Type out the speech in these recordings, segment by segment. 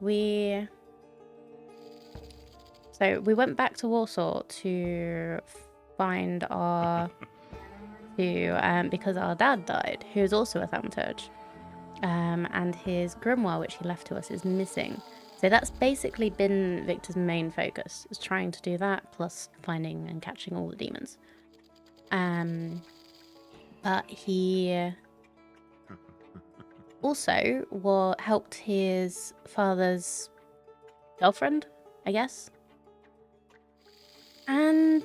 we went back to Warsaw to find our because our dad died, who is also a thaumaturge, and his grimoire, which he left to us, is missing. So that's basically been Victor's main focus, is trying to do that, plus finding and catching all the demons. But he also helped his father's girlfriend, I guess. And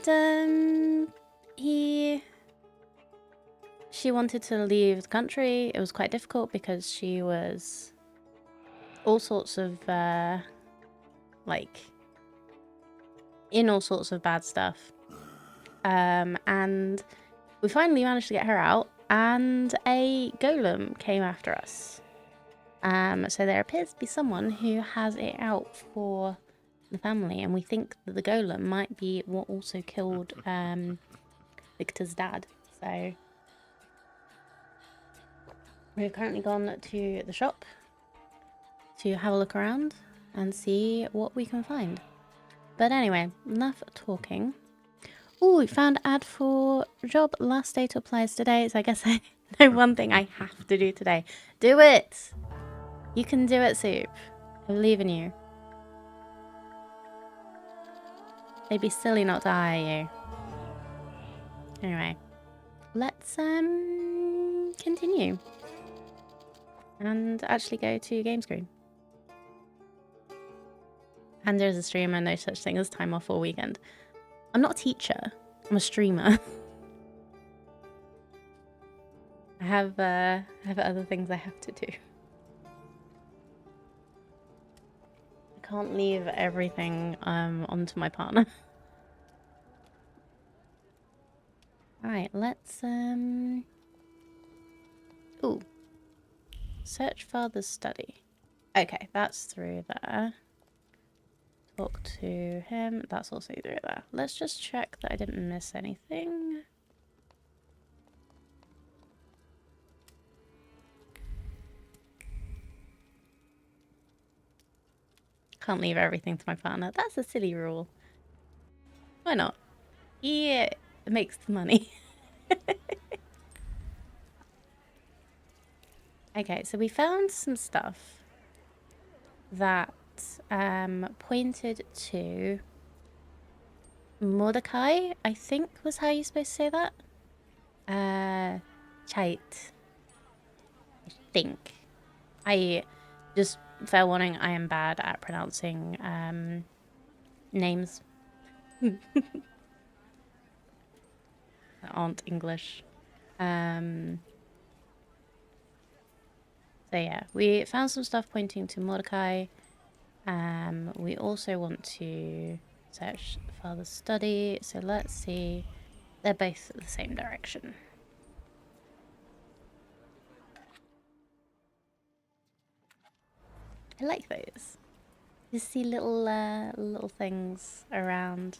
she wanted to leave the country. It was quite difficult because she was all sorts of in all sorts of bad stuff. And we finally managed to get her out, and a golem came after us. So there appears to be someone who has it out for the family, and we think that the golem might be what also killed Victor's dad. So we've currently gone to the shop to have a look around and see what we can find. But anyway, enough talking. Oh, we found ad for job. Last day to apply is today, so I guess I know one thing I have to do today. Do it! You can do it, Soup. I believe in you. They'd be silly not to hire you. Anyway, let's continue. And actually go to game screen. And there's a streamer, no such thing as time off or weekend. I'm not a teacher, I'm a streamer. I have other things I have to do. I can't leave everything onto my partner. Alright, let's ooh. Search father's study. Okay, that's through there. Talk to him. That's also through there. Let's just check that I didn't miss anything. Can't leave everything to my partner. That's a silly rule. Why not? He makes the money. Okay, so we found some stuff that pointed to Mordecai, I think was how you're supposed to say that. Chait. I think. I just, fair warning, I am bad at pronouncing names that aren't English. So yeah, we found some stuff pointing to Mordecai. We also want to search father's study. So let's see. They're both the same direction. I like those. You see little things around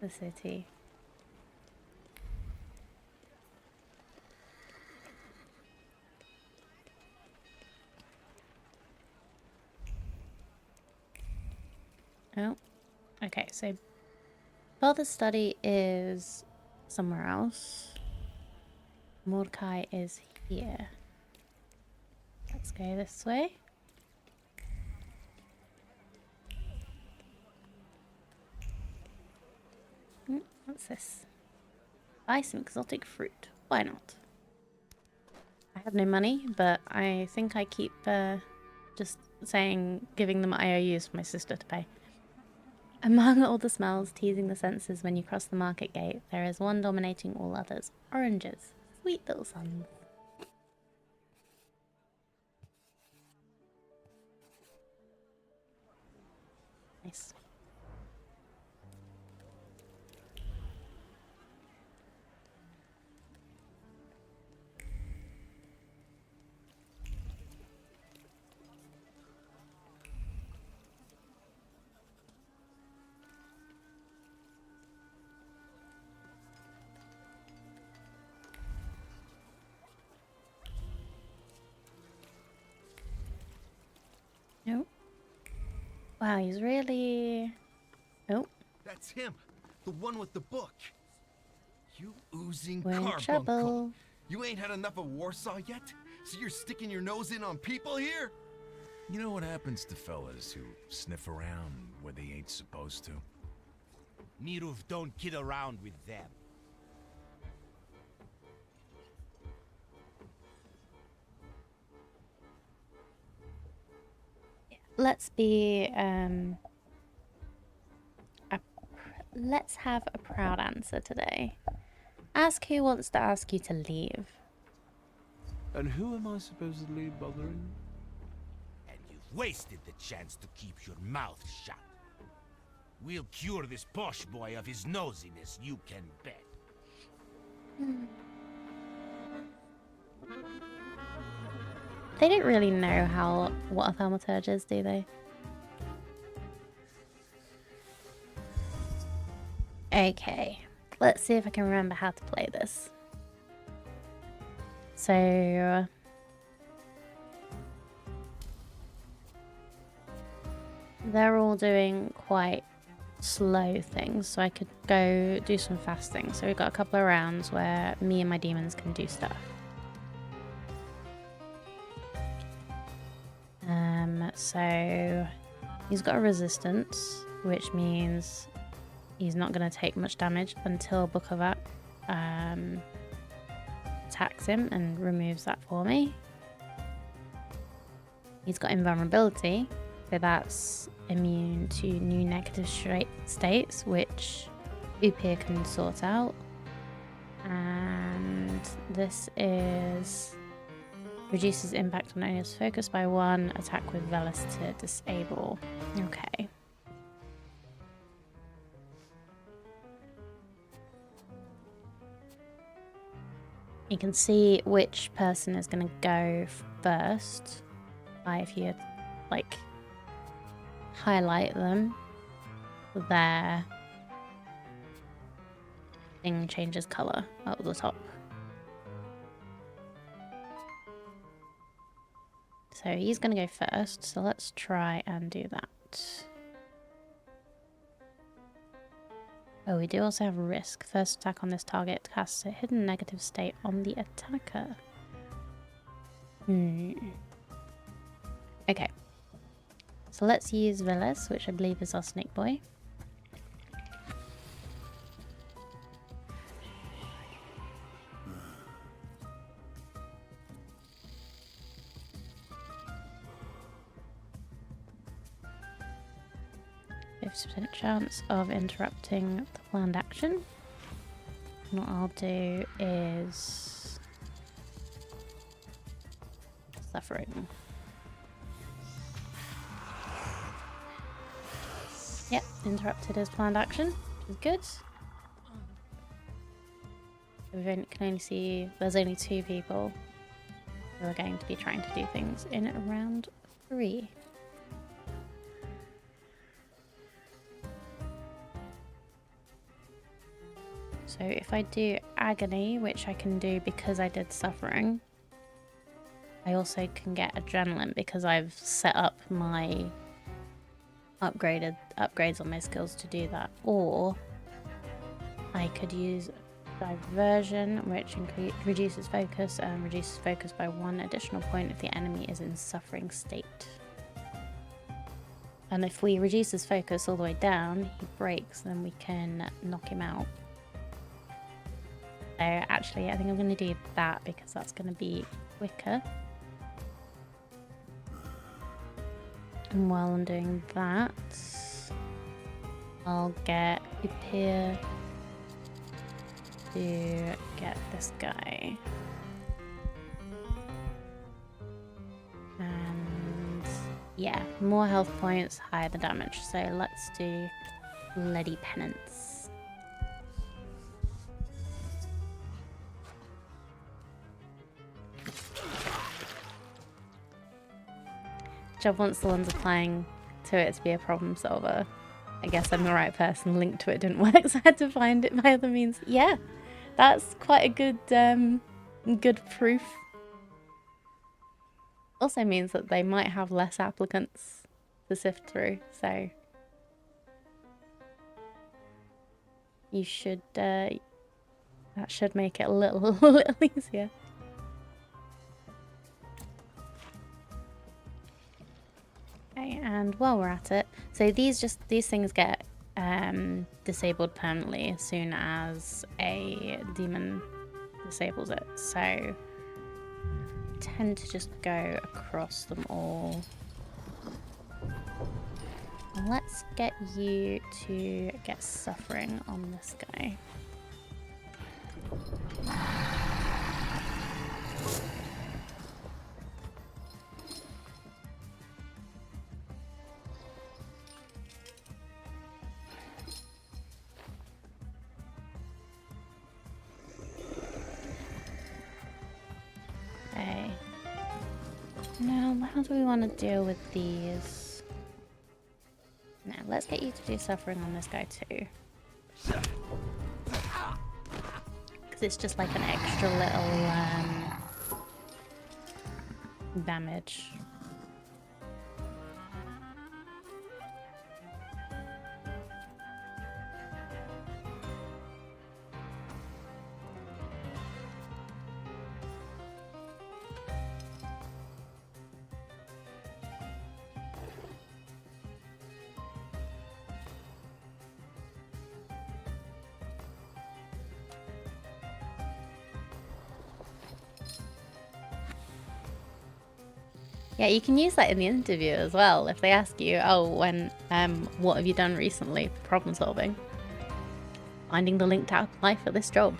the city. Oh, okay, so father's study is somewhere else. Mordecai is here. Let's go this way. What's this? Buy some exotic fruit. Why not? I have no money, but I think I keep just giving them IOUs for my sister to pay. Among all the smells teasing the senses when you cross the market gate, there is one dominating all others. Oranges. Sweet little sons. Nice. Nope. Wow, he's really... Oh. That's him. The one with the book. You oozing We're in carbuncle. trouble. You ain't had enough of Warsaw yet? So you're sticking your nose in on people here? You know what happens to fellas who sniff around where they ain't supposed to? Miruv don't kid around with them. Let's be, let's have a proud answer today. Ask who wants to ask you to leave. And who am I supposedly bothering? And you've wasted the chance to keep your mouth shut. We'll cure this posh boy of his nosiness, you can bet. They don't really know what a thaumaturge is, do they? Okay, let's see if I can remember how to play this. So... they're all doing quite slow things, so I could go do some fasting. So we've got a couple of rounds where me and my demons can do stuff. So he's got a resistance, which means he's not going to take much damage until Book of Up attacks him and removes that for me. He's got invulnerability, so that's immune to new negative states, which Upir can sort out. And this is reduces impact on enemy's focus by 1, attack with Velis to disable. Okay. You can see which person is going to go first by if you like highlight them, their thing changes colour at the top. So he's going to go first, so let's try and do that. Oh, we do also have risk. First attack on this target casts a hidden negative state on the attacker. Okay. So let's use Veles, which I believe is our snake boy. %, chance of interrupting the planned action. And what I'll do is suffering. Yep, interrupted his planned action, which is good. We can only see there's only 2 people who are going to be trying to do things in round 3. So if I do agony, which I can do because I did suffering, I also can get adrenaline because I've set up my upgrades on my skills to do that. Or I could use diversion, which reduces focus and reduces focus by 1 additional point if the enemy is in suffering state. And if we reduce his focus all the way down, he breaks, then we can knock him out. So actually, I think I'm going to do that because that's going to be quicker. And while I'm doing that, I'll get Upir to get this guy. And yeah, more health points, higher the damage. So let's do Bloody Penance. Job wants the ones applying to it to be a problem solver. I guess I'm the right person. Link to it didn't work, so I had to find it by other means. Yeah, that's quite a good, good proof. Also means that they might have less applicants to sift through, so you should that should make it a little little easier. Okay, and while we're at it, so these things get disabled permanently as soon as a demon disables it. So tend to just go across them all. And let's get you to get suffering on this guy. Okay. Now, how do we want to deal with these? Now, let's get you to do suffering on this guy too. Because it's just like an extra little damage. Yeah, you can use that in the interview as well. If they ask you, oh, what have you done recently? Problem solving. Finding the link to apply for this job.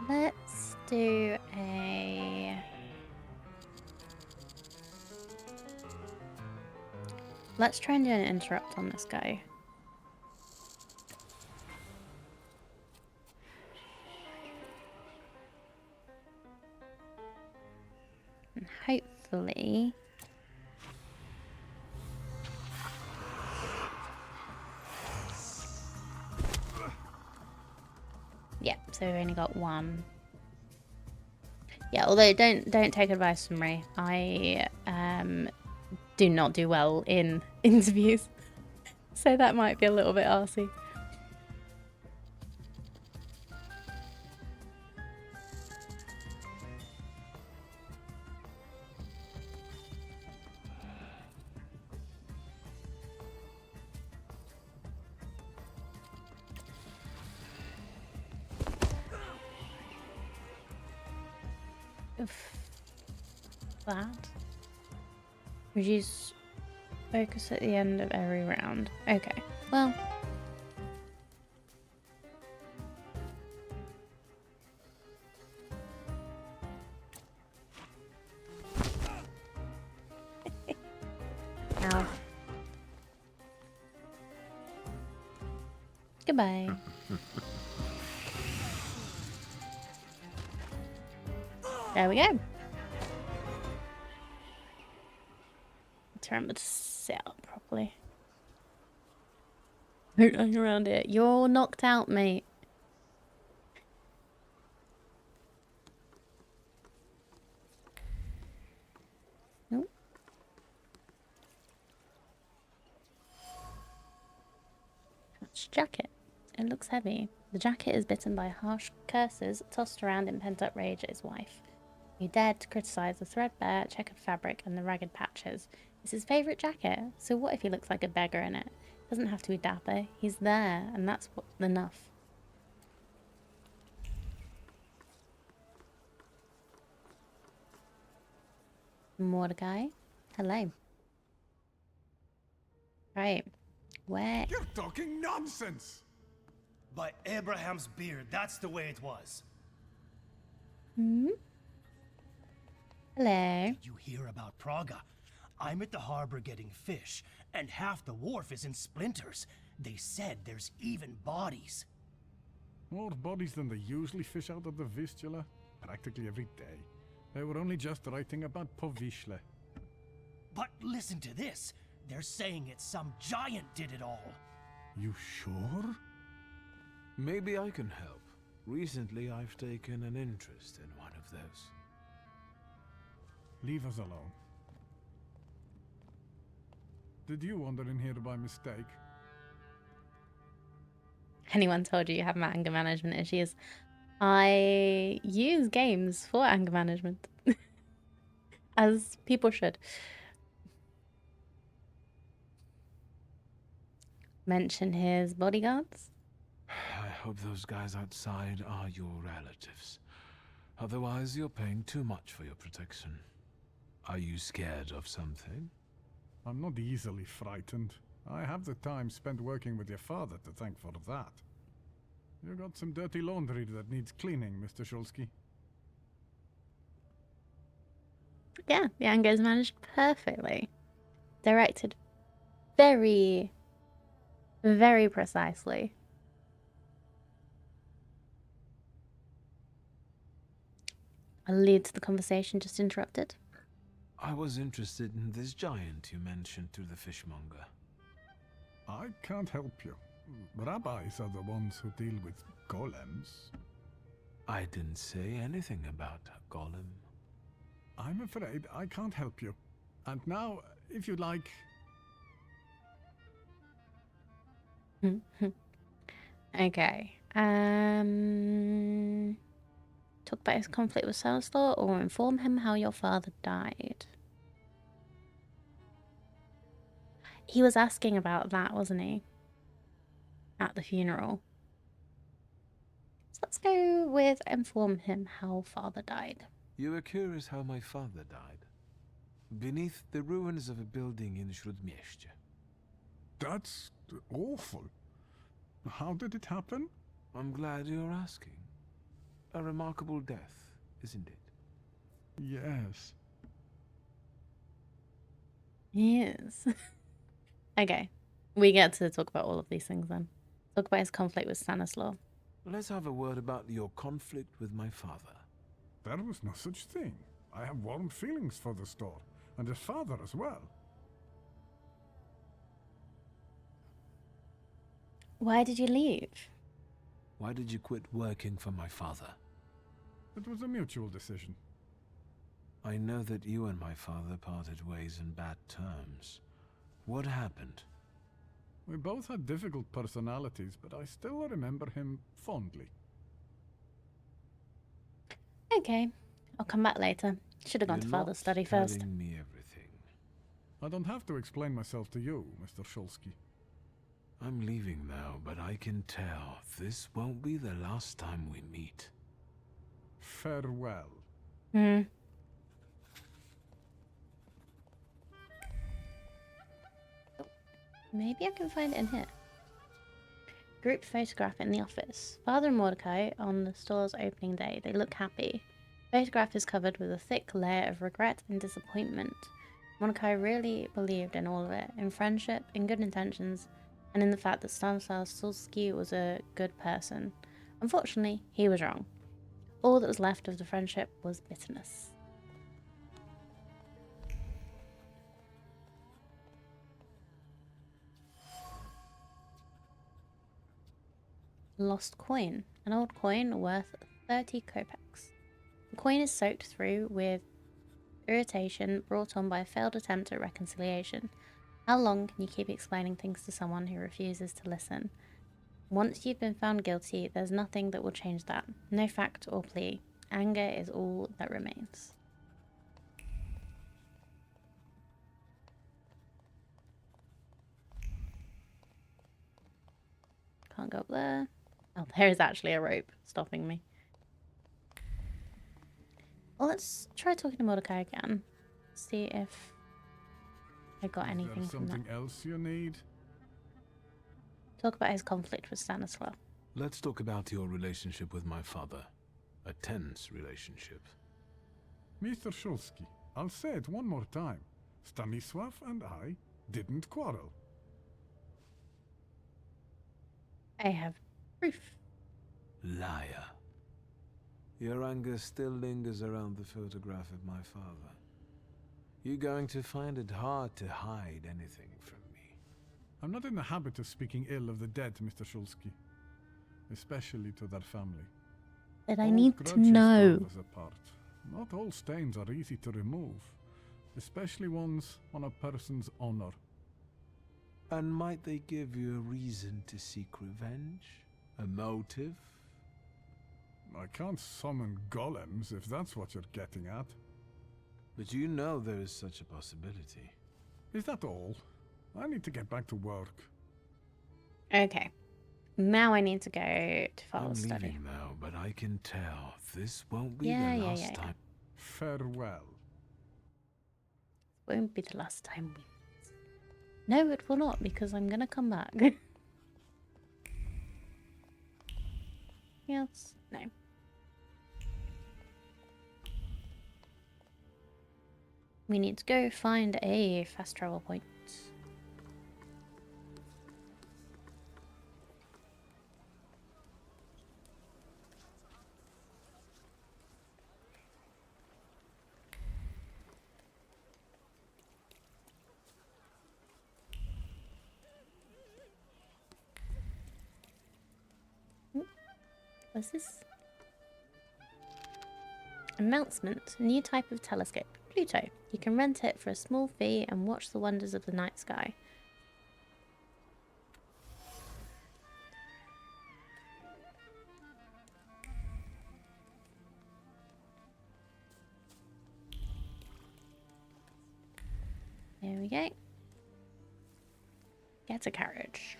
Let's do a... Let's try and do an interrupt on this guy. And hopefully... Yeah, so we've only got one. Yeah, although don't take advice from Ray. I do not do well in interviews. So that might be a little bit arsey. That. Reduce focus at the end of every round. Okay, well. Ow. Goodbye. There we go. Remember to sit up properly. Don't hang around it. You're knocked out, mate. Nope. That's jacket. It looks heavy. The jacket is bitten by harsh curses tossed around in pent-up rage at his wife. He dared to criticize the threadbare, checkered fabric and the ragged patches. It's his favourite jacket, so what if he looks like a beggar in it? Doesn't have to be dapper. He's there, and that's enough. Mordecai, hello. Right, where? You're talking nonsense! By Abraham's beard, that's the way it was. Hmm? Hello. Did you hear about Praga? I'm at the harbor getting fish, and half the wharf is in splinters. They said there's even bodies. More bodies than they usually fish out of the Vistula, practically every day. They were only just writing about Povishle. But listen to this. They're saying it's some giant did it all. You sure? Maybe I can help. Recently, I've taken an interest in one of those. Leave us alone. Did you wander in here by mistake? Anyone told you have anger management issues? I use games for anger management. As people should. Mention his bodyguards? I hope those guys outside are your relatives. Otherwise, you're paying too much for your protection. Are you scared of something? I'm not easily frightened. I have the time spent working with your father to thank for that. You got some dirty laundry that needs cleaning, Mr. Shulsky. Yeah, the anger is managed perfectly. Directed very, very precisely. I'll lead to the conversation just interrupted. I was interested in this giant you mentioned to the fishmonger. I can't help you. Rabbis are the ones who deal with golems. I didn't say anything about a golem. I'm afraid I can't help you. And now, if you'd like... Okay. Talk about his conflict with Stanislaw or inform him how your father died. He was asking about that, wasn't he? At the funeral. So let's go with inform him how father died. You were curious how my father died. Beneath the ruins of a building in Śródmieście. That's awful. How did it happen? I'm glad you're asking. A remarkable death, isn't it? Yes. Yes. Okay. We get to talk about all of these things then. Talk about his conflict with Stanislaw. Let's have a word about your conflict with my father. There was no such thing. I have warm feelings for the store, and his father as well. Why did you leave? Why did you quit working for my father? It was a mutual decision. I know that you and my father parted ways in bad terms. What happened? We both had difficult personalities, but I still remember him fondly. Okay. I'll come back later. Should have gone to father's study first. Telling me everything. I don't have to explain myself to you, Mr. Shulsky. I'm leaving now, but I can tell this won't be the last time we meet. Farewell. Maybe I can find it in here. Group photograph in the office. Father and Mordecai on the store's opening day. They look happy. Photograph is covered with a thick layer of regret and disappointment. Mordecai really believed in all of it. In friendship, in good intentions, and in the fact that Stanislaw Sulski was a good person. Unfortunately, he was wrong. All that was left of the friendship was bitterness. Lost coin. An old coin worth 30 kopecks. The coin is soaked through with irritation brought on by a failed attempt at reconciliation. How long can you keep explaining things to someone who refuses to listen? Once you've been found guilty, there's nothing that will change that. No fact or plea. Anger is all that remains. Can't go up there. Oh, there is actually a rope stopping me. Well, let's try talking to Mordecai again. See if I got anything Is there from that. something else you need? Talk about his conflict with Stanislaw. Let's talk about your relationship with my father. A tense relationship. Mr. Shulsky, I'll say it one more time. Stanisław and I didn't quarrel. I have proof. Liar. Your anger still lingers around the photograph of my father. You're going to find it hard to hide anything from me. I'm not in the habit of speaking ill of the dead, Mr. Shulsky. Especially to their family. But I Old need to grudges know. drove us apart. Not all stains are easy to remove, especially ones on a person's honor. And might they give you a reason to seek revenge? A motive? I can't summon golems if that's what you're getting at. But you know there is such a possibility. Is that all? I need to get back to work. Okay. Now I need to go to I'm Father's study. leaving now, but I can tell this won't be Yeah, the yeah, last yeah, yeah. time. Farewell. Won't be the last time we meet. No, it will not, because I'm gonna come back. Yes. No. We need to go find a fast travel point. What's this? Announcement. New type of telescope. Pluto. You can rent it for a small fee and watch the wonders of the night sky. There we go. Get a carriage.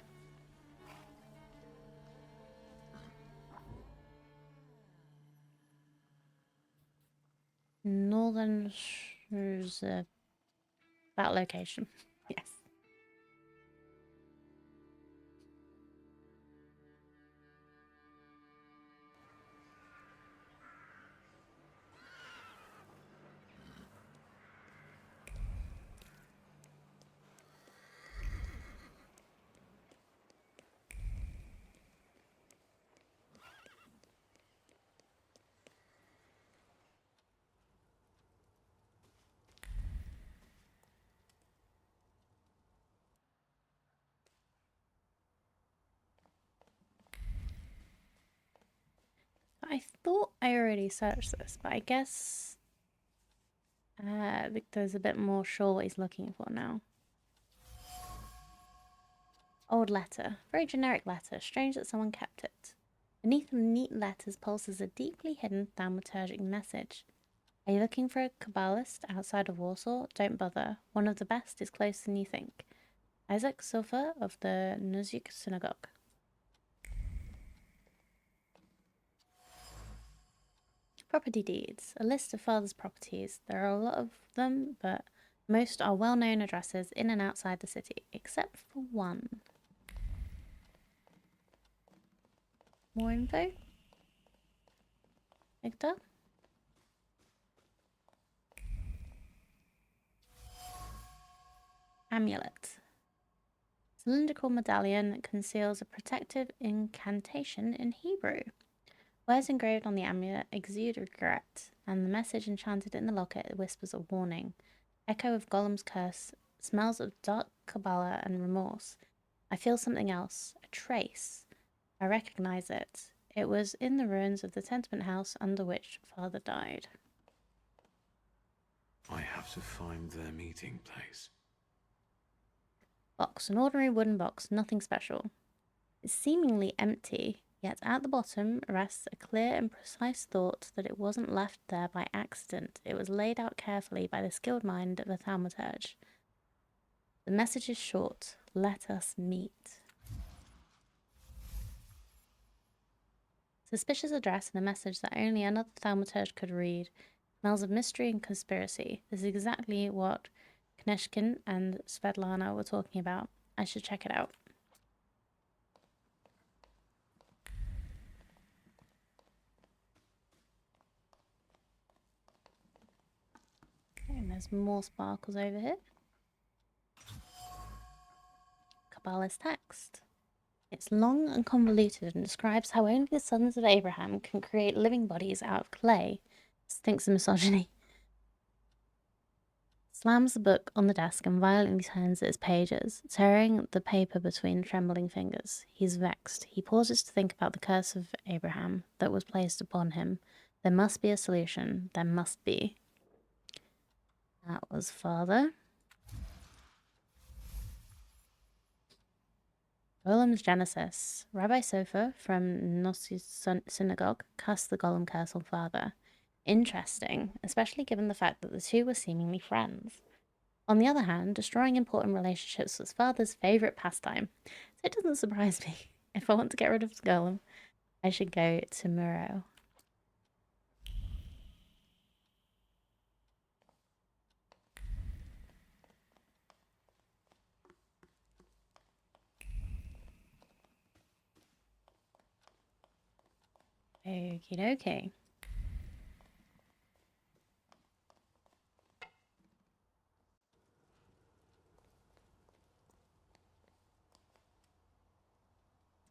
Northern that location. Yes. I thought I already searched this, but I guess Victor's a bit more sure what he's looking for now. Old letter. Very generic letter. Strange that someone kept it. Beneath the neat letters pulses a deeply hidden thaumaturgic message. Are you looking for a Kabbalist outside of Warsaw? Don't bother. One of the best is closer than you think. Isaac Sofer of the Nuzuk Synagogue. Property deeds. A list of father's properties. There are a lot of them, but most are well-known addresses in and outside the city, except for one. More info? Victor? Amulet. Cylindrical medallion conceals a protective incantation in Hebrew. Words engraved on the amulet exude regret, and the message enchanted in the locket whispers a warning. Echo of Gollum's curse, smells of dark Kabbalah and remorse. I feel something else, a trace. I recognize it. It was in the ruins of the tenement house under which father died. I have to find their meeting place. Box, an ordinary wooden box, nothing special. It's seemingly empty, yet at the bottom rests a clear and precise thought that it wasn't left there by accident. It was laid out carefully by the skilled mind of a thaumaturge. The message is short. Let us meet. Suspicious address and a message that only another thaumaturge could read. Smells of mystery and conspiracy. This is exactly what Kneshkin and Svetlana were talking about. I should check it out. Okay, and there's more sparkles over here. Kabbalah's text. It's long and convoluted and describes how only the sons of Abraham can create living bodies out of clay. Stinks of misogyny. Slams the book on the desk and violently turns its pages, tearing the paper between trembling fingers. He's vexed. He pauses to think about the curse of Abraham that was placed upon him. There must be a solution. There must be. That was father. Golem's Genesis. Rabbi Sofer from Nossi Synagogue cast the Golem curse on father. Interesting, especially given the fact that the two were seemingly friends. On the other hand, destroying important relationships was father's favourite pastime, so it doesn't surprise me. If I want to get rid of the Golem, I should go to Moreau. Okie dokie.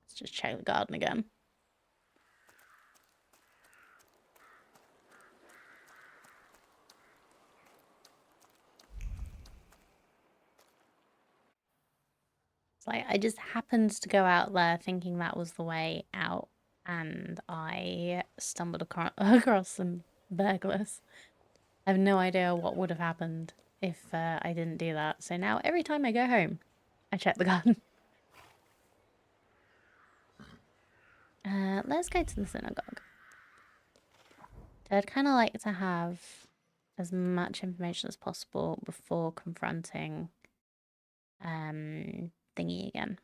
Let's just check the garden again. It's like I just happened to go out there thinking that was the way out, and I stumbled across some burglars. I have no idea what would have happened if I didn't do that. So now every time I go home, I check the garden. Let's go to the synagogue. I'd kind of like to have as much information as possible before confronting Thingy again.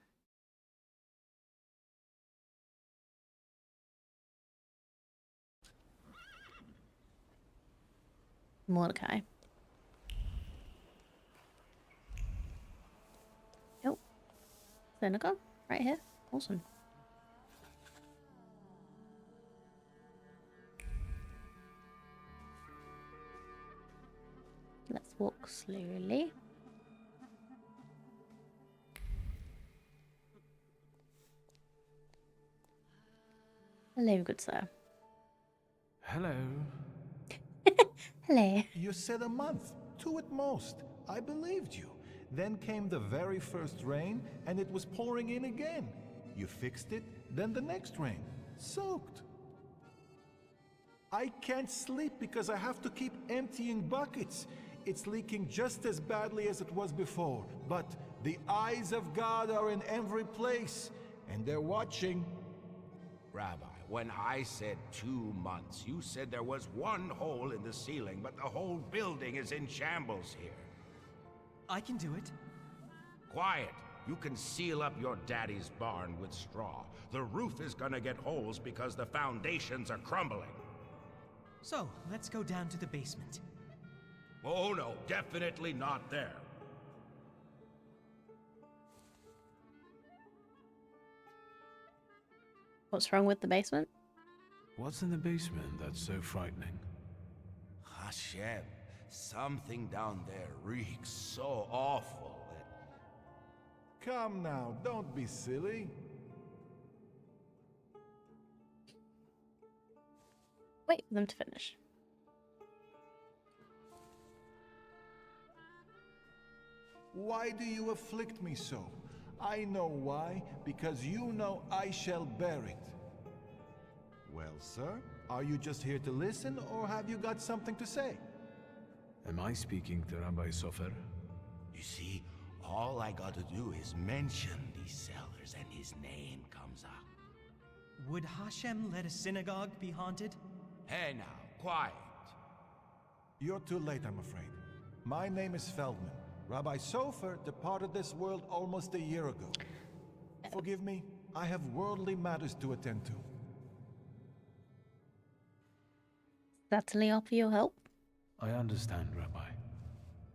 Mordecai. Oh, synagogue right here. Awesome. Let's walk slowly. Hello, good sir. Hello. Hello. You said a month, 2 at most. I believed you. Then came the very first rain, and it was pouring in again. You fixed it, then the next rain. Soaked. I can't sleep because I have to keep emptying buckets. It's leaking just as badly as it was before. But the eyes of God are in every place, and they're watching. Rabbi, when I said 2 months, you said there was one hole in the ceiling, but the whole building is in shambles here. I can do it. Quiet. You can seal up your daddy's barn with straw. The roof is gonna get holes because the foundations are crumbling. So, let's go down to the basement. Oh no, definitely not there. What's wrong with the basement? What's in the basement that's so frightening? Hashem, something down there reeks so awful that... Come now, don't be silly. Wait for them to finish. Why do you afflict me so? I know why, because you know I shall bear it. Well, sir, are you just here to listen, or have you got something to say? Am I speaking to Rabbi Sofer? You see, all I gotta do is mention these cellars and his name comes up. Would Hashem let a synagogue be haunted? Hey now, quiet. You're too late, I'm afraid. My name is Feldman. Rabbi Sofer departed this world almost a year ago. Forgive me, I have worldly matters to attend to. Certainly offer your help. I understand, Rabbi.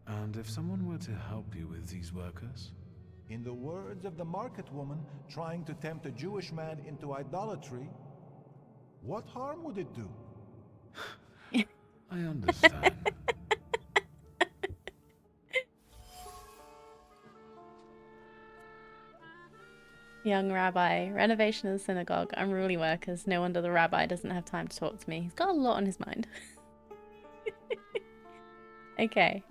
And if someone were to help you with these workers? In the words of the market woman trying to tempt a Jewish man into idolatry, what harm would it do? I understand. Young rabbi. Renovation of the synagogue. Unruly workers. No wonder the rabbi doesn't have time to talk to me. He's got a lot on his mind. Okay.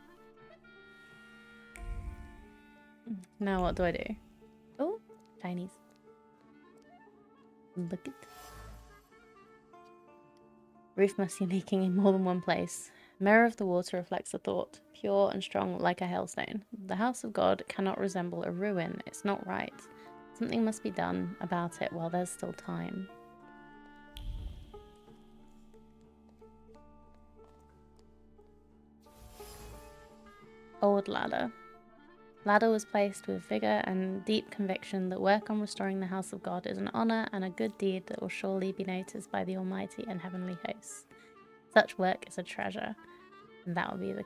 Now what do I do? Oh, Chinese. Look it. Roof must be leaking in more than one place. Mirror of the water reflects a thought, pure and strong like a hailstone. The house of God cannot resemble a ruin. It's not right. Something must be done about it while there's still time. Old ladder. Ladder was placed with vigor and deep conviction that work on restoring the house of God is an honor and a good deed that will surely be noticed by the Almighty and heavenly hosts. Such work is a treasure. And that will be the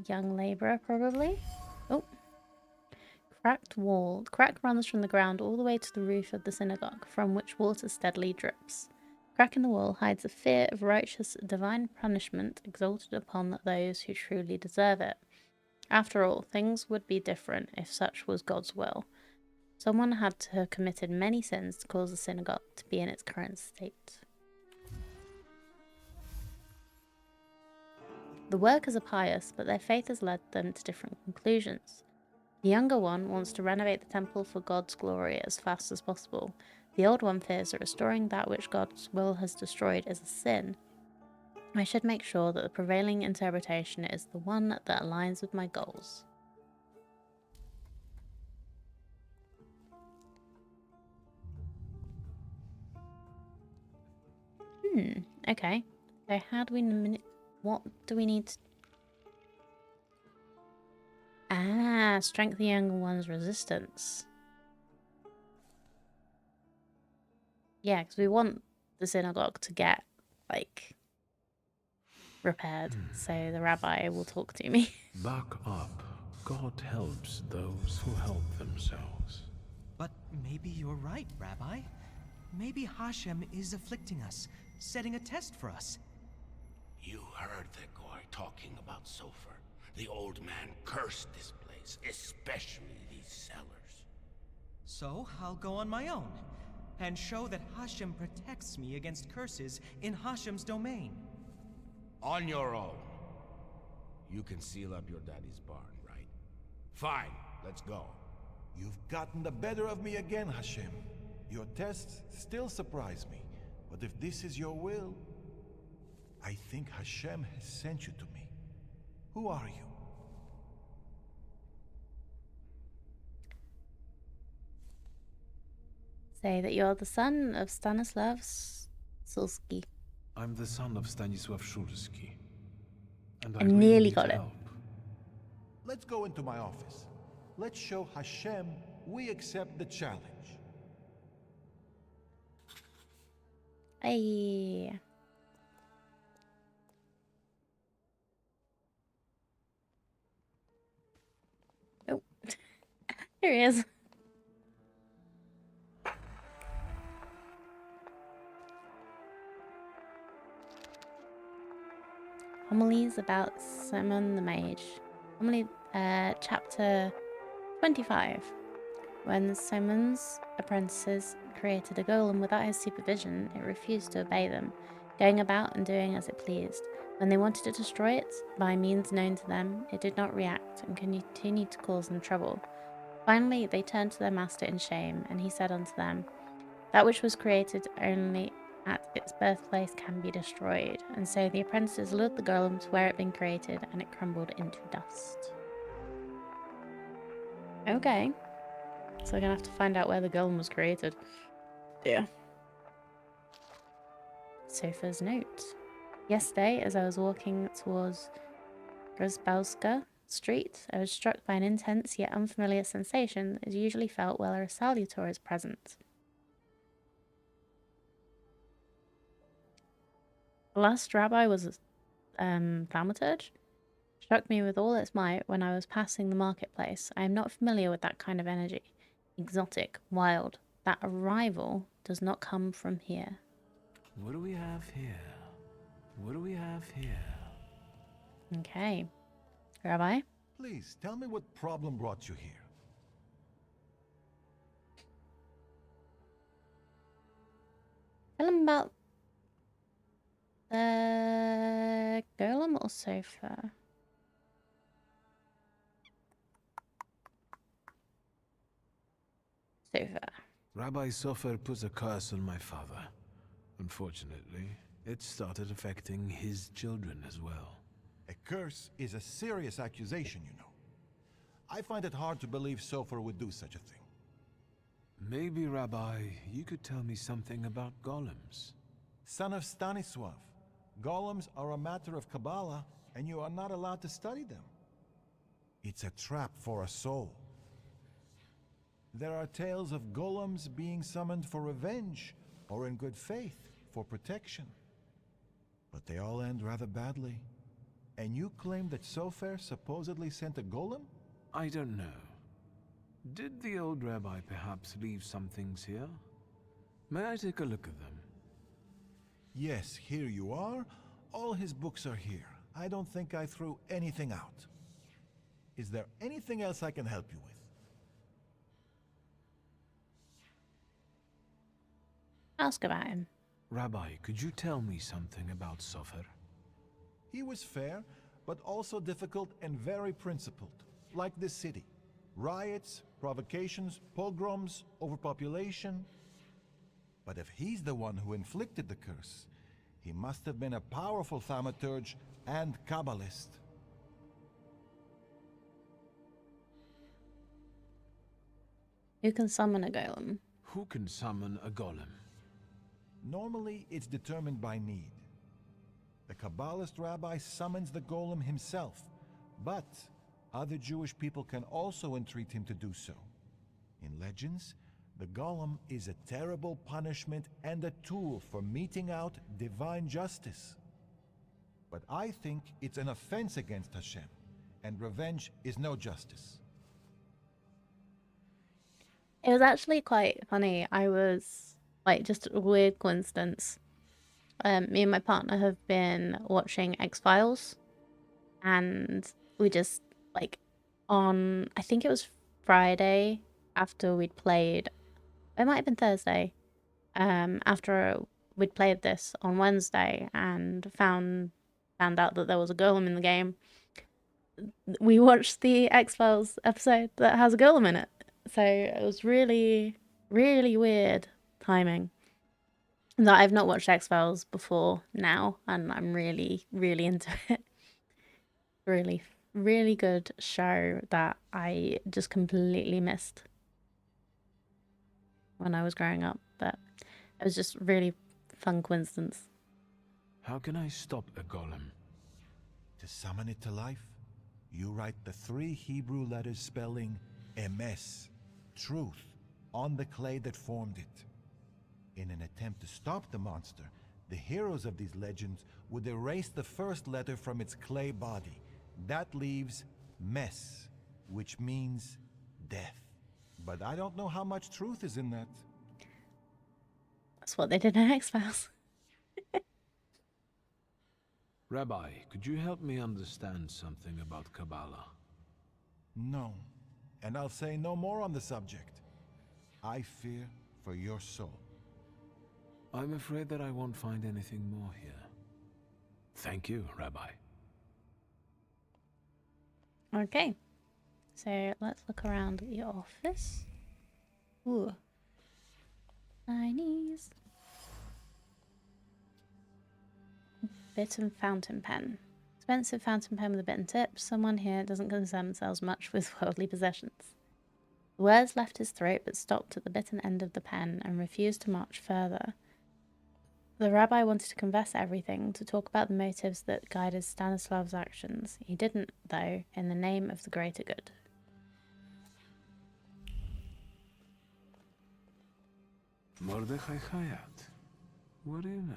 young laborer, probably. Oh. Cracked wall. Crack runs from the ground all the way to the roof of the synagogue, from which water steadily drips. Crack in the wall hides a fear of righteous divine punishment exalted upon those who truly deserve it. After all, things would be different if such was God's will. Someone had to have committed many sins to cause the synagogue to be in its current state. The workers are pious, but their faith has led them to different conclusions. The younger one wants to renovate the temple for God's glory as fast as possible. The old one fears that restoring that which God's will has destroyed is a sin. I should make sure that the prevailing interpretation is the one that aligns with my goals. Okay. So how do we... What do we need to... strengthen the younger one's resistance. Yeah, because we want the synagogue to get, like, repaired. So the rabbi will talk to me. Back up. God helps those who help themselves. But maybe you're right, Rabbi. Maybe Hashem is afflicting us, setting a test for us. You heard the guy talking about Sofer. The old man cursed this place, especially these cellars. So I'll go on my own, and show that Hashem protects me against curses in Hashem's domain. On your own. You can seal up your daddy's barn, right? Fine, let's go. You've gotten the better of me again, Hashem. Your tests still surprise me, but if this is your will, I think Hashem has sent you to me. Who are you? Say that you're the son of Stanislav Sulski. I'm the son of Stanisław Szulski. And I nearly need got it. help. Let's go into my office. Let's show Hashem we accept the challenge. Hey. Oh. Here he is. Homilies about Simon the Mage. Homily, chapter 25. When Simon's apprentices created a golem without his supervision, it refused to obey them, going about and doing as it pleased. When they wanted to destroy it, by means known to them, it did not react and continued to cause them trouble. Finally, they turned to their master in shame, and he said unto them, "That which was created only at its birthplace can be destroyed." And so the apprentices lured the golem to where it had been created, and it crumbled into dust. Okay. So we're gonna have to find out where the golem was created. Yeah. Sofa's note. Yesterday, as I was walking towards Grozbowska Street, I was struck by an intense yet unfamiliar sensation that is usually felt where a salutor is present. The last rabbi was Thaumaturge. Struck me with all its might when I was passing the marketplace. I am not familiar with that kind of energy. Exotic, wild. That arrival does not come from here. What do we have here? What do we have here? Okay. Rabbi? Please, tell me what problem brought you here. Tell him about the golem or sofa. Sofa. Rabbi Sofer put a curse on my father. Unfortunately, it started affecting his children as well. A curse is a serious accusation, you know. I find it hard to believe Sofer would do such a thing. Maybe, Rabbi, you could tell me something about golems. Son of Stanisław, golems are a matter of Kabbalah, and you are not allowed to study them. It's a trap for a soul. There are tales of golems being summoned for revenge, or in good faith, for protection. But they all end rather badly. And you claim that Sofer supposedly sent a golem? I don't know. Did the old rabbi perhaps leave some things here? May I take a look at them? Yes, here you are. All his books are here. I don't think I threw anything out. Is there anything else I can help you with? Ask about him. Rabbi, could you tell me something about Sofer? He was fair, but also difficult and very principled, like this city. Riots, provocations, pogroms, overpopulation. But if he's the one who inflicted the curse, he must have been a powerful thaumaturge and Kabbalist. Who can summon a golem? Who can summon a golem? Normally, it's determined by need. The Kabbalist rabbi summons the golem himself, but other Jewish people can also entreat him to do so. In legends, the golem is a terrible punishment and a tool for meting out divine justice. But I think it's an offense against Hashem, and revenge is no justice. It was actually quite funny. I was, like, just a weird coincidence. Me and my partner have been watching X-Files, and we just, like, on, I think it was Friday after we'd played, it might have been Thursday, after we'd played this on Wednesday and found out that there was a golem in the game, we watched the X-Files episode that has a golem in it. So it was really, really weird timing. That I've not watched X-Files before now, and I'm really, really into it. Really, really good show that I just completely missed when I was growing up. But it was just really fun coincidence. How can I stop a golem? To summon it to life, you write the 3 Hebrew letters spelling emes, truth, on the clay that formed it. In an attempt to stop the monster, the heroes of these legends would erase the first letter from its clay body. That leaves mes, which means death. But I don't know how much truth is in that. That's what they did in X-Files. Rabbi, could you help me understand something about Kabbalah? No, and I'll say no more on the subject. I fear for your soul. I'm afraid that I won't find anything more here. Thank you, Rabbi. Okay, so let's look around the office. Ooh. Chinese. Bit and fountain pen. Expensive fountain pen with a bit and tip. Someone here doesn't concern themselves much with worldly possessions. The words left his throat but stopped at the bitten end of the pen and refused to march further. The rabbi wanted to confess everything, to talk about the motives that guided Stanislav's actions. He didn't, though, in the name of the greater good. Mordechai Hayat. What do you know?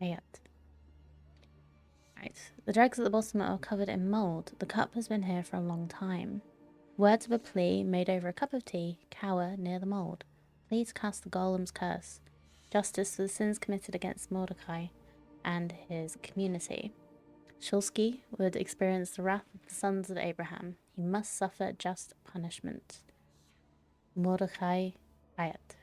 Hayat. Right. The dregs at the bottom are covered in mould. The cup has been here for a long time. Words of a plea made over a cup of tea cower near the mould. Please cast the golem's curse. Justice for the sins committed against Mordecai and his community. Shulsky would experience the wrath of the sons of Abraham. He must suffer just punishment. Mordecai Hayat.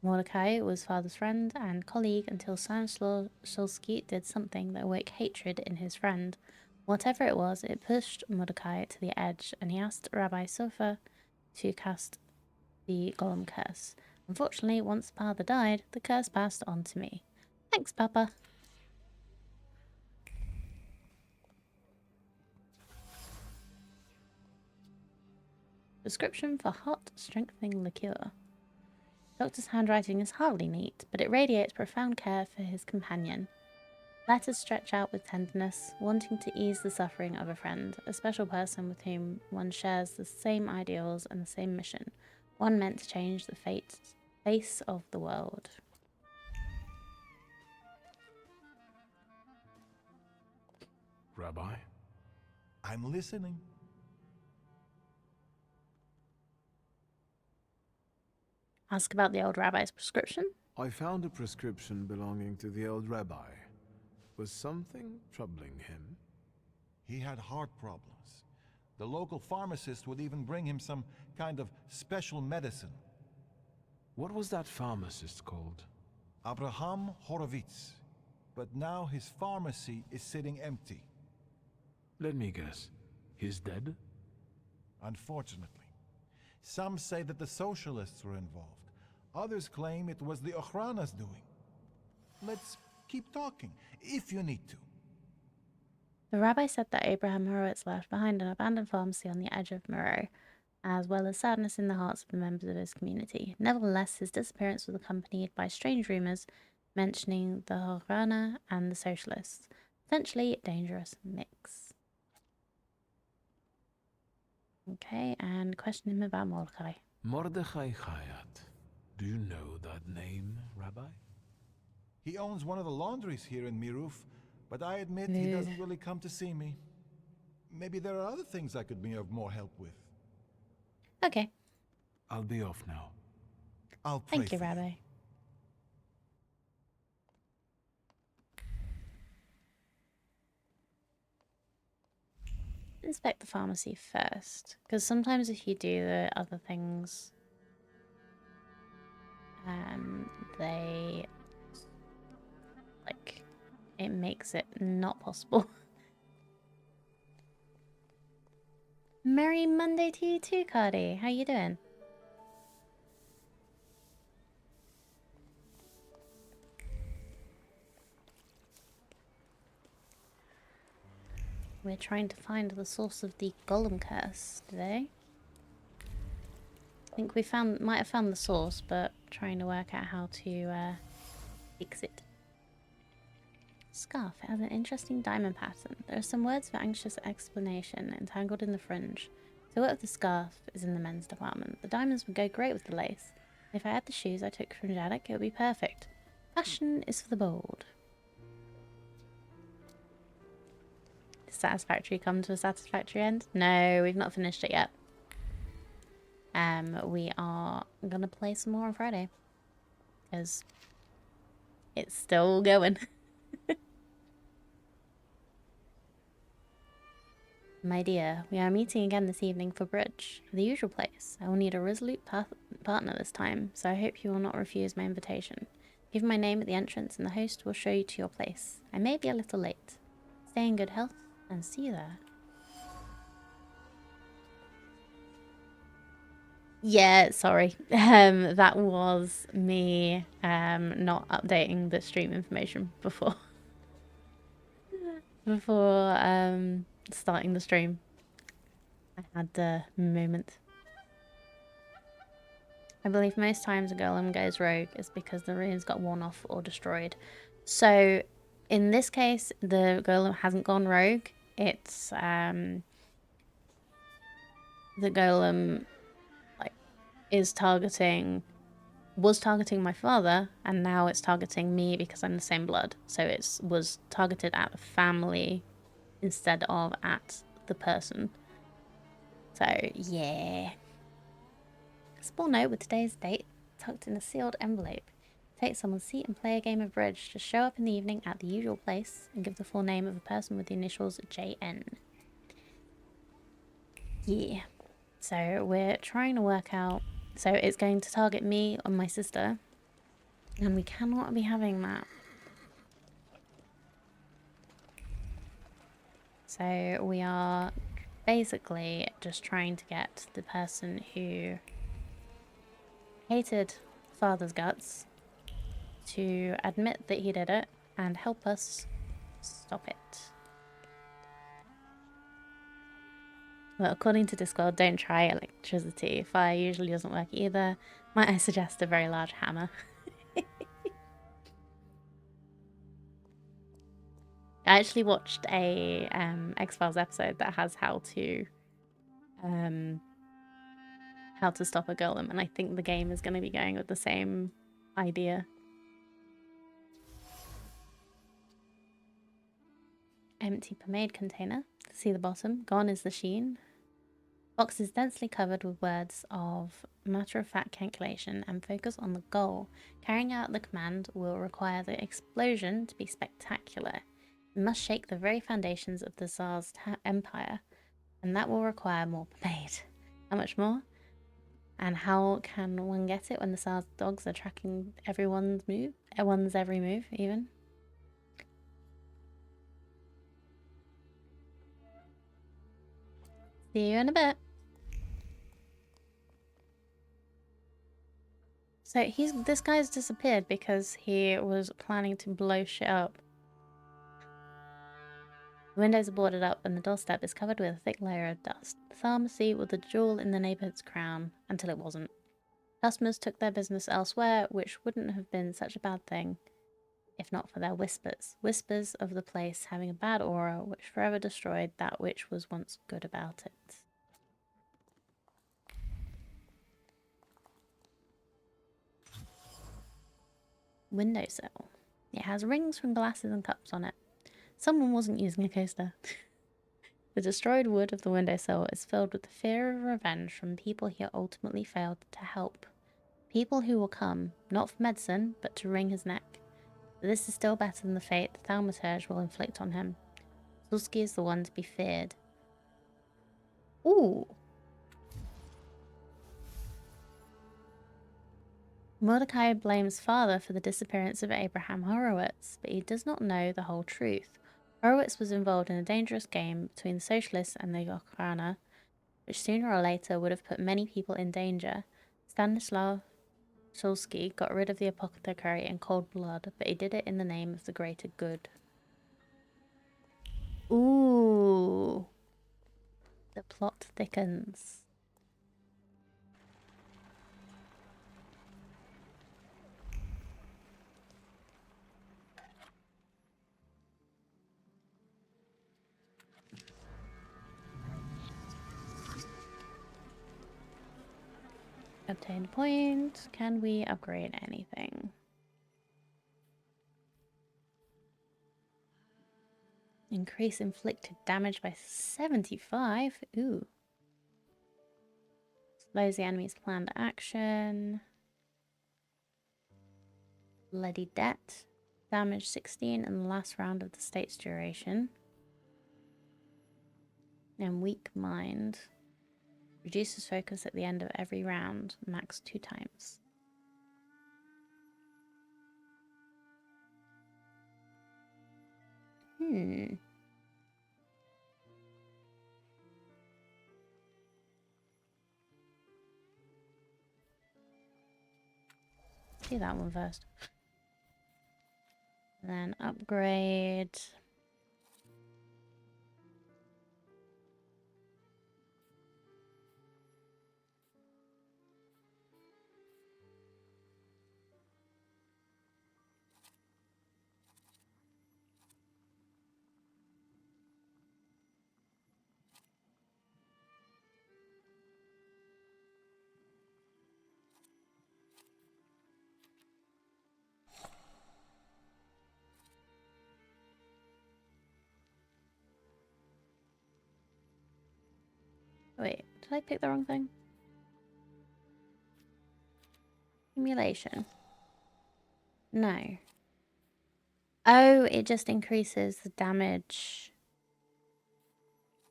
Mordecai was father's friend and colleague until Stanislawski did something that awoke hatred in his friend. Whatever it was, it pushed Mordecai to the edge, and he asked Rabbi Sofa to cast the Golem curse. Unfortunately, once father died, the curse passed on to me. Thanks, Papa. Description for hot strengthening liqueur. Doctor's handwriting is hardly neat, but it radiates profound care for his companion. Letters stretch out with tenderness, wanting to ease the suffering of a friend, a special person with whom one shares the same ideals and the same mission, one meant to change the face of the world. Rabbi? I'm listening. Ask about the old rabbi's prescription? I found a prescription belonging to the old rabbi. Was something troubling him? He had heart problems. The local pharmacist would even bring him some kind of special medicine. What was that pharmacist called? Abraham Horowitz. But now his pharmacy is sitting empty. Let me guess. He's dead? Unfortunately. Some say that the socialists were involved. Others claim it was the Ochrana's doing. Let's keep talking, if you need to. The rabbi said that Abraham Horowitz left behind an abandoned pharmacy on the edge of Moreau, as well as sadness in the hearts of the members of his community. Nevertheless, his disappearance was accompanied by strange rumours mentioning the Ochrana and the socialists. Potentially dangerous mix. Okay, and question him about Mordecai. Mordechai Chayat. Do you know that name, Rabbi? He owns one of the laundries here in Miruf, but I admit he doesn't really come to see me. Maybe there are other things I could be of more help with. Okay. I'll be off now. I'll pray Thank you, for Rabbi. Inspect the pharmacy first, because sometimes if you do the other things, they, like, it makes it not possible. Merry Monday to you too, Cardi. How you doing? We're trying to find the source of the Golem curse today. I think we might have found the source, but trying to work out how to fix it. Scarf. It has an interesting diamond pattern. There are some words for anxious explanation entangled in the fringe. So what if the scarf is in the men's department? The diamonds would go great with the lace. If I had the shoes I took from Jadek, it would be perfect. Fashion is for the bold. Did Satisfactory come to a satisfactory end? No, we've not finished it yet. We are gonna play some more on Friday. Because it's still going. My dear, we are meeting again this evening for bridge. The usual place. I will need a resolute partner this time, so I hope you will not refuse my invitation. Give my name at the entrance and the host will show you to your place. I may be a little late. Stay in good health and see you there. Yeah, sorry. That was me not updating the stream information before starting the stream. I had a moment. I believe most times a golem goes rogue is because the runes got worn off or destroyed. So in this case, the golem hasn't gone rogue. It's the golem was targeting my father, and now it's targeting me because I'm the same blood. So it was targeted at the family instead of at the person. So yeah. Small note with today's date tucked in a sealed envelope. Take someone's seat and play a game of bridge. Just show up in the evening at the usual place and give the full name of a person with the initials JN. Yeah. So we're trying to work out. So it's going to target me and my sister. And we cannot be having that. So we are basically just trying to get the person who hated father's guts to admit that he did it and help us stop it. Well, according to Discord, don't try electricity. Fire usually doesn't work either. Might I suggest a very large hammer? I actually watched a X-Files episode that has how to stop a golem, and I think the game is going to be going with the same idea. Empty pomade container. See the bottom. Gone is the sheen. Box is densely covered with words of matter-of-fact calculation and focus on the goal. Carrying out the command will require the explosion to be spectacular. It must shake the very foundations of the Tsar's empire, and that will require more pomade. How much more? And how can one get it when the Tsar's dogs are tracking everyone's every move, even? See you in a bit. So this guy's disappeared because he was planning to blow shit up. The windows are boarded up and the doorstep is covered with a thick layer of dust. The pharmacy was the jewel in the neighbourhood's crown until it wasn't. Customers took their business elsewhere, which wouldn't have been such a bad thing if not for their whispers. Whispers of the place having a bad aura which forever destroyed that which was once good about it. Windowsill. It has rings from glasses and cups on it. Someone wasn't using a coaster. The destroyed wood of the windowsill is filled with the fear of revenge from people he ultimately failed to help. People who will come, not for medicine, but to wring his neck. But this is still better than the fate the Thaumaturge will inflict on him. Zulski is the one to be feared. Ooh! Mordecai blames father for the disappearance of Abraham Horowitz, but he does not know the whole truth. Horowitz was involved in a dangerous game between the Socialists and the Okhrana, which sooner or later would have put many people in danger. Stanislav Shulsky got rid of the apothecary in cold blood, but he did it in the name of the greater good. Ooh. The plot thickens. Obtain point. Can we upgrade anything? Increase inflicted damage by 75. Ooh. Slows the enemy's planned action. Bloody debt. Damage 16 in the last round of the state's duration. And weak mind. Reduces focus at the end of every round, max 2 times. Do that one first. Then upgrade. Wait, did I pick the wrong thing? Accumulation. No. Oh, it just increases the damage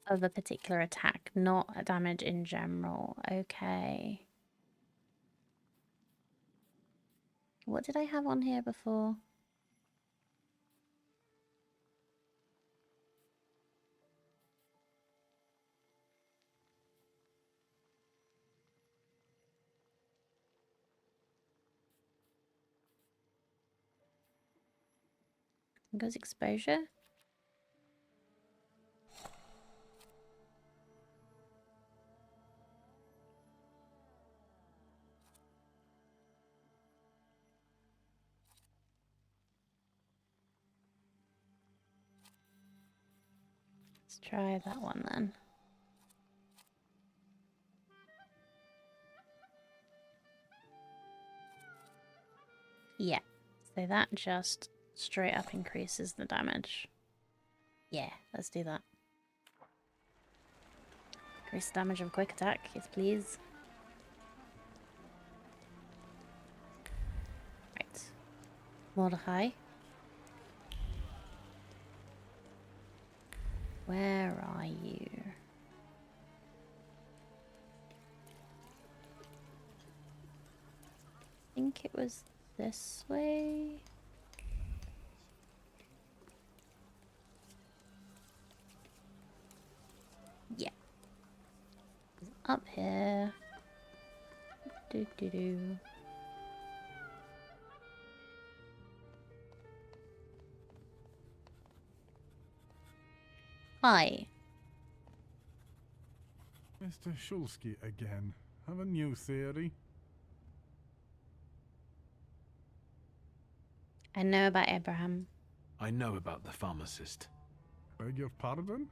of a particular attack, not damage in general. Okay. What did I have on here before? Goes exposure. Let's try that one then. Yeah, so that just straight up increases the damage. Yeah, let's do that. Increase the damage of a quick attack, yes please. Right. Mordecai. Where are you? I think it was this way. Yeah. Up here. Do do do. Hi. Mr. Shulsky again. Have a new theory? I know about Abraham. I know about the pharmacist. Beg your pardon?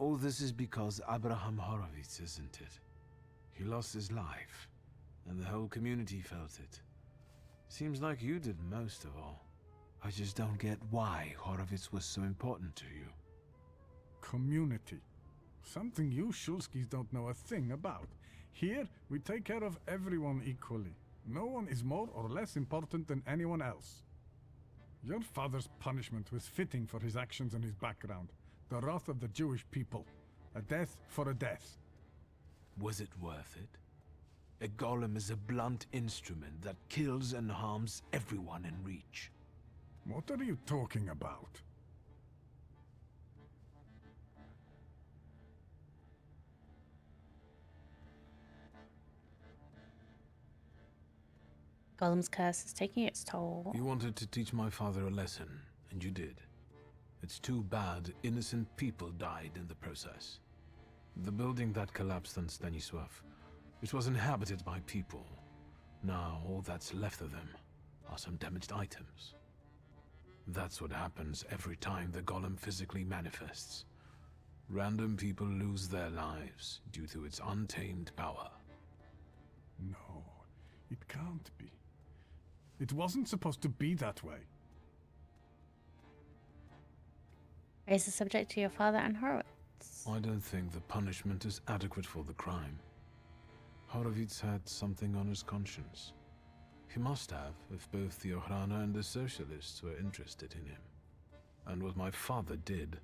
All this is because Abraham Horowitz, isn't it? He lost his life, and the whole community felt it. Seems like you did most of all. I just don't get why Horowitz was so important to you. Community. Something you Shulskis don't know a thing about. Here, we take care of everyone equally. No one is more or less important than anyone else. Your father's punishment was fitting for his actions and his background. The wrath of the Jewish people. A death for a death. Was it worth it? A golem is a blunt instrument that kills and harms everyone in reach. What are you talking about? Golem's curse is taking its toll. You wanted to teach my father a lesson, and you did. It's too bad innocent people died in the process. The building that collapsed on Stanisław, it was inhabited by people. Now all that's left of them are some damaged items. That's what happens every time the golem physically manifests. Random people lose their lives due to its untamed power. No, it can't be. It wasn't supposed to be that way. Raise the subject to your father and Horowitz. I don't think the punishment is adequate for the crime. Horowitz had something on his conscience. He must have, if both the Ochrana and the Socialists were interested in him. And what my father did,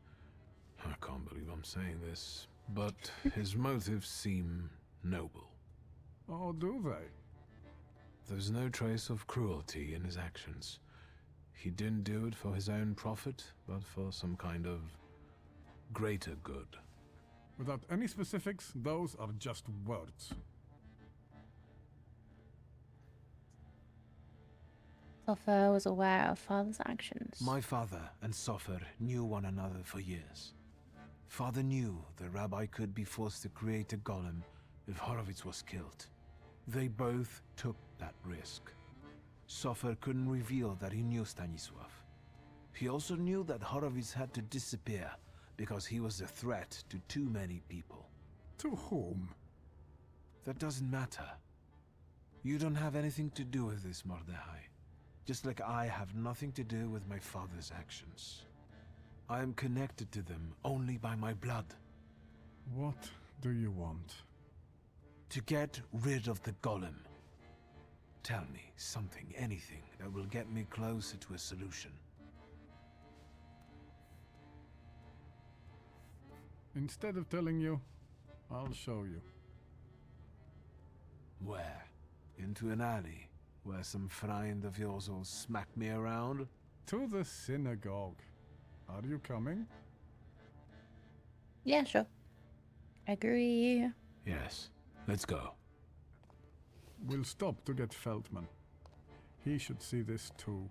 I can't believe I'm saying this, but his motives seem noble. Oh, do they? There's no trace of cruelty in his actions. He didn't do it for his own profit, but for some kind of greater good. Without any specifics, those are just words. Sofer was aware of father's actions. My father and Sofer knew one another for years. Father knew the rabbi could be forced to create a golem if Horowitz was killed. They both took that risk. Sofer couldn't reveal that he knew Stanisław. He also knew that Horowitz had to disappear because he was a threat to too many people. To whom? That doesn't matter. You don't have anything to do with this, Mordecai. Just like I have nothing to do with my father's actions. I am connected to them only by my blood. What do you want? To get rid of the golem. Tell me something, anything, that will get me closer to a solution. Instead of telling you, I'll show you. Where? Into an alley? Where some friend of yours will smack me around? To the synagogue. Are you coming? Yeah, sure. Agree. Yes. Let's go. We'll stop to get Feldman. He should see this too.